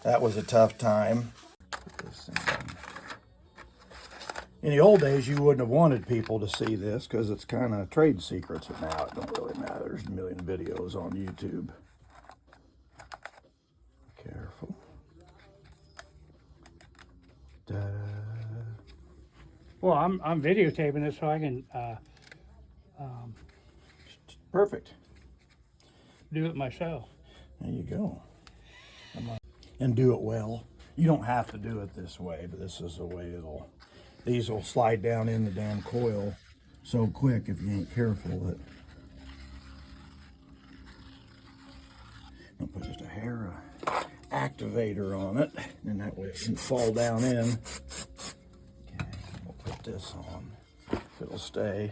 that was a tough time. In the old days, you wouldn't have wanted people to see this because it's kind of trade secrets, but now it don't really matter. There's a million videos on YouTube. Careful. Well, I'm videotaping it so I can Perfect. do it myself. There you go. And do it well. You don't have to do it this way, but this is the way these will slide down in the damn coil so quick if you ain't careful that. I'll put just a hair activator on it, and that way it can fall down in. Okay, we'll put this on. It'll stay.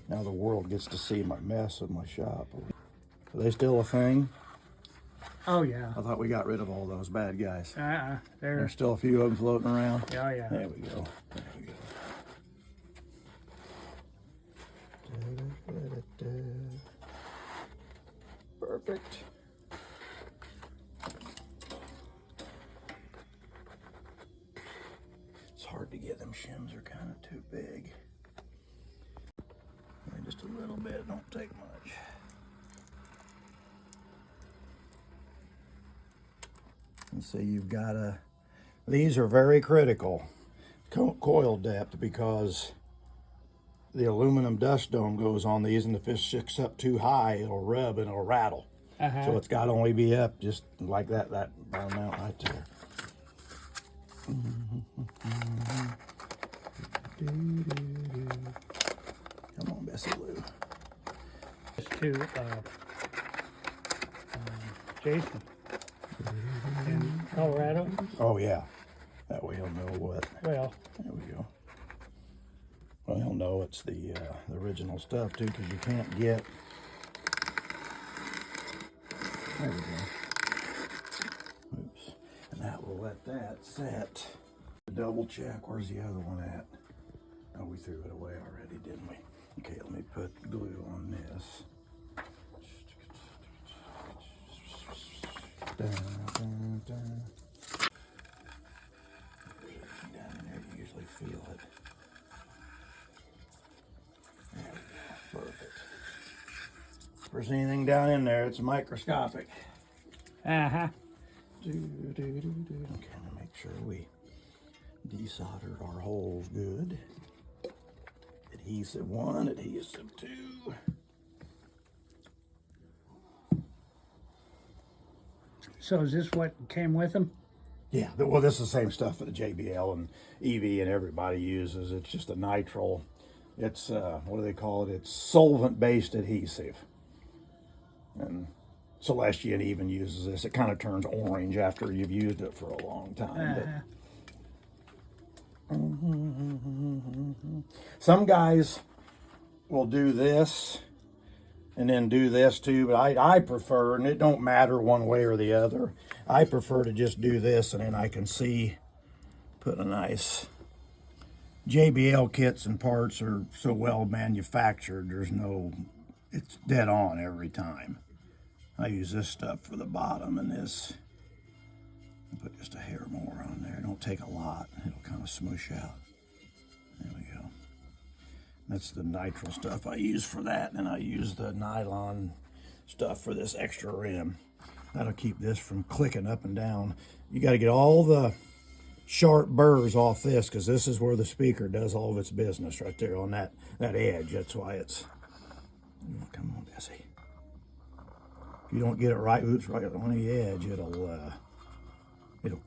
Now the world gets to see my mess in my shop. Are they still a thing? Oh yeah. I thought we got rid of all those bad guys. There's still a few of them floating around. Oh yeah. There we go. There we go. Perfect. It's hard to get them shims are kind of too big. Just a little bit, don't take much. And so you've got these are very critical, coil depth, because the aluminum dust dome goes on these, and if it sticks up too high, it'll rub and it'll rattle. So it's got to only be up just like that amount right there. Come on, Bessie Lou. It's to Jason in Colorado. Oh yeah, that way he'll know what. Well, there we go. Well, he'll know it's the original stuff too, because you can't get. There we go. Oops. And that will let that set. Double check. Where's the other one at? Oh, we threw it away already, didn't we? Okay, let me put glue on this. Down in there, you usually feel it. There we go. Perfect. If there's anything down in there, it's microscopic. uh-huh. Okay, to make sure we desoldered our holes good. Adhesive 1, adhesive 2. So is this what came with them? Yeah, well, this is the same stuff that the JBL and EV and everybody uses. It's just a nitrile. It's, what do they call it? It's solvent-based adhesive. And Celestion even uses this. It kind of turns orange after you've used it for a long time. Some guys will do this and then do this too, but I prefer, and it don't matter one way or the other, I prefer to just do this, and then I can see, put a nice, JBL kits and parts are so well manufactured, there's no, it's dead on every time. I use this stuff for the bottom, and this, I'll put just a hair more on there. Don't take a lot, it'll kind of smoosh out. There we go. That's the nitrile stuff I use for that, and I use the nylon stuff for this extra rim. That'll keep this from clicking up and down. You got to get all the sharp burrs off this, because this is where the speaker does all of its business, right there on that edge. That's why it's, oh, come on, Bessie. If you don't get it right, oops, right on the edge, it'll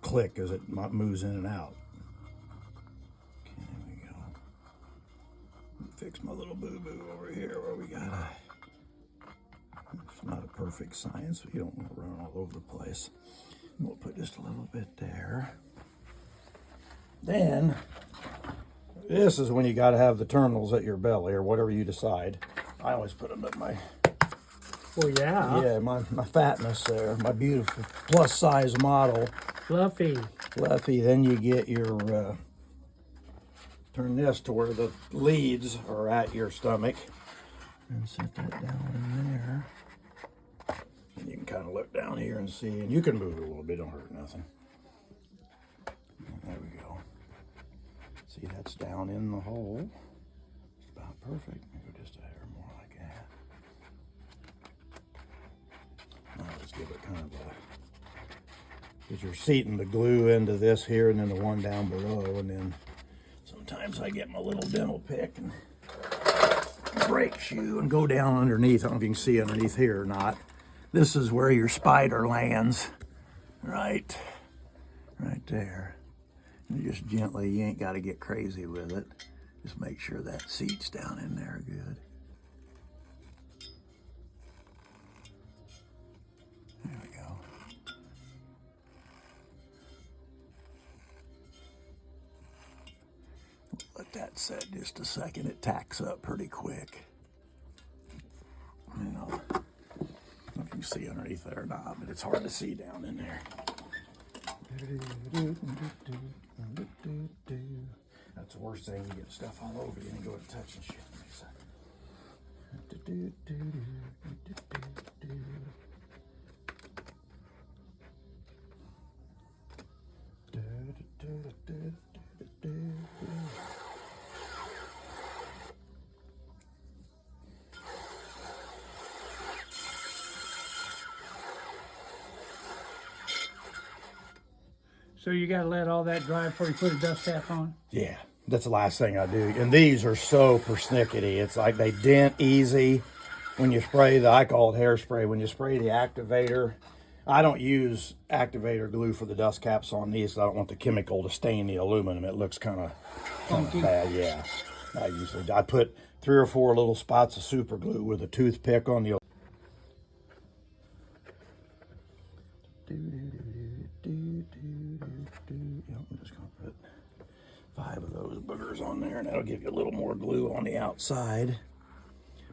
click as it moves in and out. Okay, there we go. Fix my little boo-boo over here where we gotta, it's not a perfect science, so you don't want to run all over the place. We'll put just a little bit there. Then, this is when you gotta have the terminals at your belly, or whatever you decide. I always put them at my, well, yeah, my fatness there, my beautiful plus size model. Fluffy. Then you get your, turn this to where the leads are at your stomach. And set that down in there. And you can kind of look down here and see, and you can move it a little bit, don't hurt nothing. There we go. See, that's down in the hole. It's about perfect. Maybe just a hair more like that. Now let's give it kind of a, because you're seating the glue into this here and then the one down below, and then sometimes I get my little dental pick and brake shoe and go down underneath. I don't know if you can see underneath here or not. This is where your spider lands, right there. You just gently, you ain't got to get crazy with it. Just make sure that seat's down in there good. There we go. Let that set just a second. It tacks up pretty quick. You know, I don't know if you can see underneath there or not, but it's hard to see down in there. That's the worst thing. You get stuff all over you and you go to touching shit. So you got to let all that dry before you put a dust cap on? Yeah, that's the last thing I do. And these are so persnickety. It's like they dent easy. When you spray I call it hairspray. When you spray the activator, I don't use activator glue for the dust caps on these. I don't want the chemical to stain the aluminum. It looks kind of bad, yeah. I put 3 or 4 little spots of super glue with a toothpick on the I'm just going to put 5 of those boogers on there, and that'll give you a little more glue on the outside.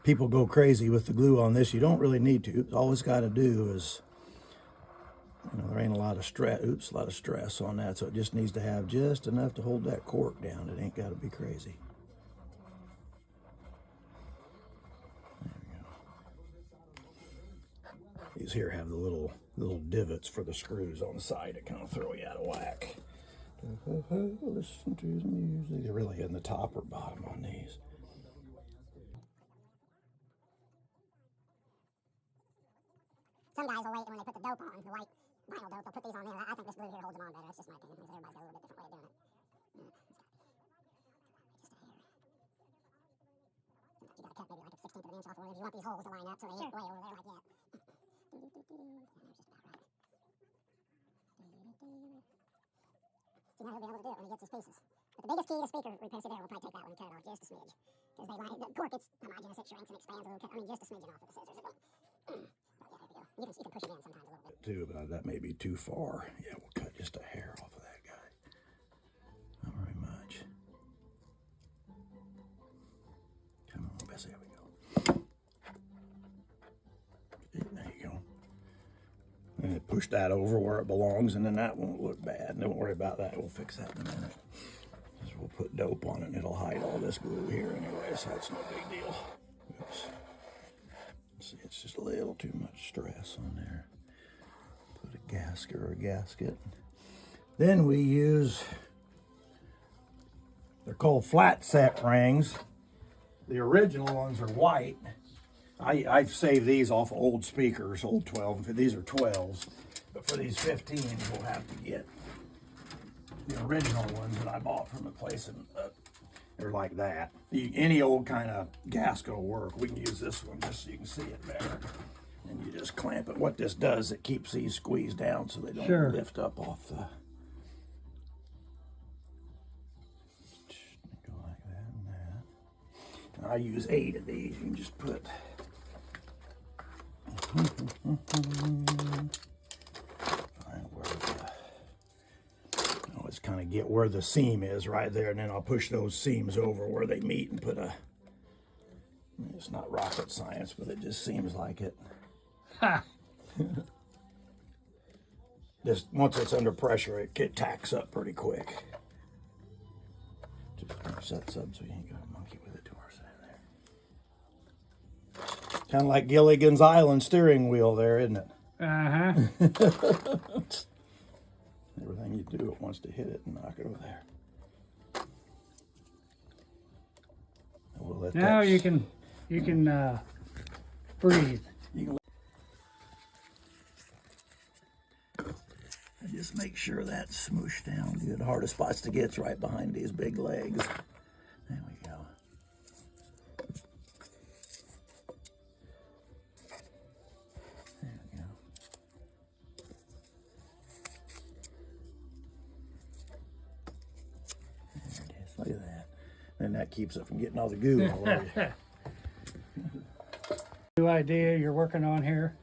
People go crazy with the glue on this. You don't really need to. All it's got to do is, you know, there ain't a lot of stress on that, so it just needs to have just enough to hold that cork down. It ain't got to be crazy. There we go. These here have the little divots for the screws on the side that kind of throw you out of whack. Listen to the music. They're really in the top or bottom on these. Some guys will wait when they put the dope on, the white vinyl dope, they'll put these on there. I think this glue here holds them on better. That's just my opinion. Everybody's got a little bit different way of doing it. You got to cut maybe like a 16th of an inch off of it if you want these holes to line up so they hit way over there like that. See, now he'll be able to do it when he gets his pieces. But the biggest key to speaker repair, see there, we'll probably take that one and cut it off just a smidge. Because they line, the cork, it's homogeneous, it shrinks and expands a little. I mean, just a smidgen off with the scissors. You can push it in sometimes a little bit. Too, but that may be too far. Yeah, we'll cut just a hair off of that guy. Not very much. Come on, Bessie, there we go. There you go. And push that over where it belongs, and then that won't look bad. Don't worry about that. We'll fix that in a minute. Because we'll put dope on it, and it'll hide all this glue here anyway, so that's no big deal. Oops. See, it's just a little too much stress on there. Put a gasket or a gasket. Then we use, they're called flat set rings. The original ones are white. I've saved these off of old speakers, old 12. These are 12s. But for these 15s, we'll have to get the original ones that I bought from a place in they're like that. Any old kind of gasket will work. We can use this one just so you can see it better. And you just clamp it. What this does, it keeps these squeezed down so they don't lift up off the... Go like that and that. And I use 8 of these. You can just put... Always kind of get where the seam is right there, and then I'll push those seams over where they meet and put a, it's not rocket science, but it just seems like it. Ha! Just once it's under pressure, it tacks up pretty quick. Just sets up so you ain't got a monkey with it to our side there. Kind of like Gilligan's Island steering wheel there, isn't it? Uh-huh. Everything you do, it wants to hit it and knock it over there. We'll let Now that you can breathe. You can and just make sure that's smooshed down good. The hardest spots to get is right behind these big legs. There we go. There we go. There it is. Look at that. And that keeps it from getting all the goo all over you. New idea you're working on here.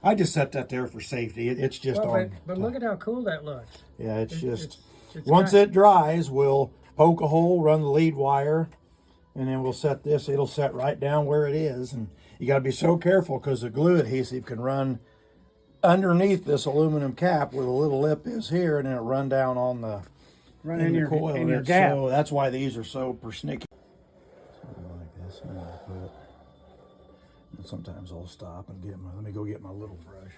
I just set that there for safety. It's just Well, on. but look at how cool that looks. Yeah, it's just it's once kind- it dries, we'll poke a hole, run the lead wire, and then we'll set this. It'll set right down where it is, and you got to be so careful because the glue adhesive can run underneath this aluminum cap where the little lip is here, and then it'll run down on the in your coil. in your It's gap. So that's why these are so persnickety. Something like this. And I'll put it. And sometimes I'll stop and get my. Let me go get my little brush.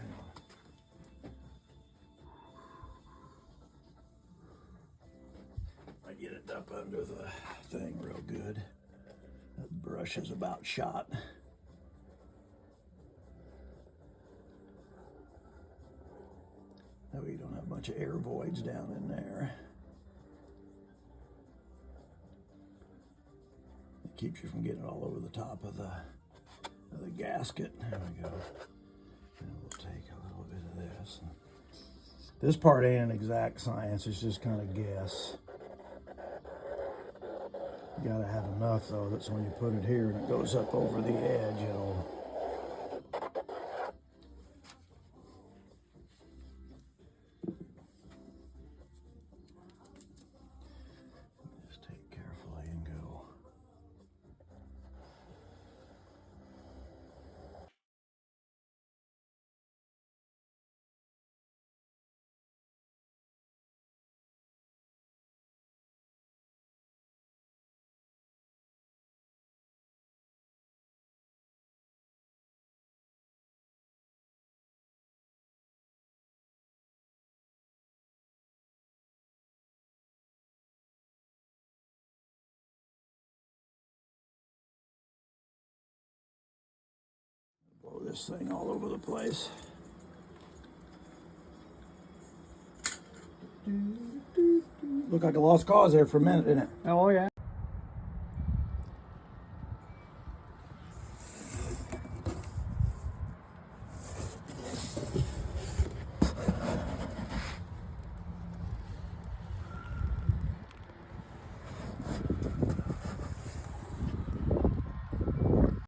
I get it up under the thing real good. That brush is about shot. That way you don't have a bunch of air voids down in there. It keeps you from getting all over the top of the gasket. There we go. And we'll take a little bit of this. This part ain't an exact science, it's just kind of guess. You gotta have enough though, that so when you put it here and it goes up over the edge, it'll just take carefully and go. Blow this thing all over the place. Looked like a lost cause there for a minute, didn't it? Oh yeah.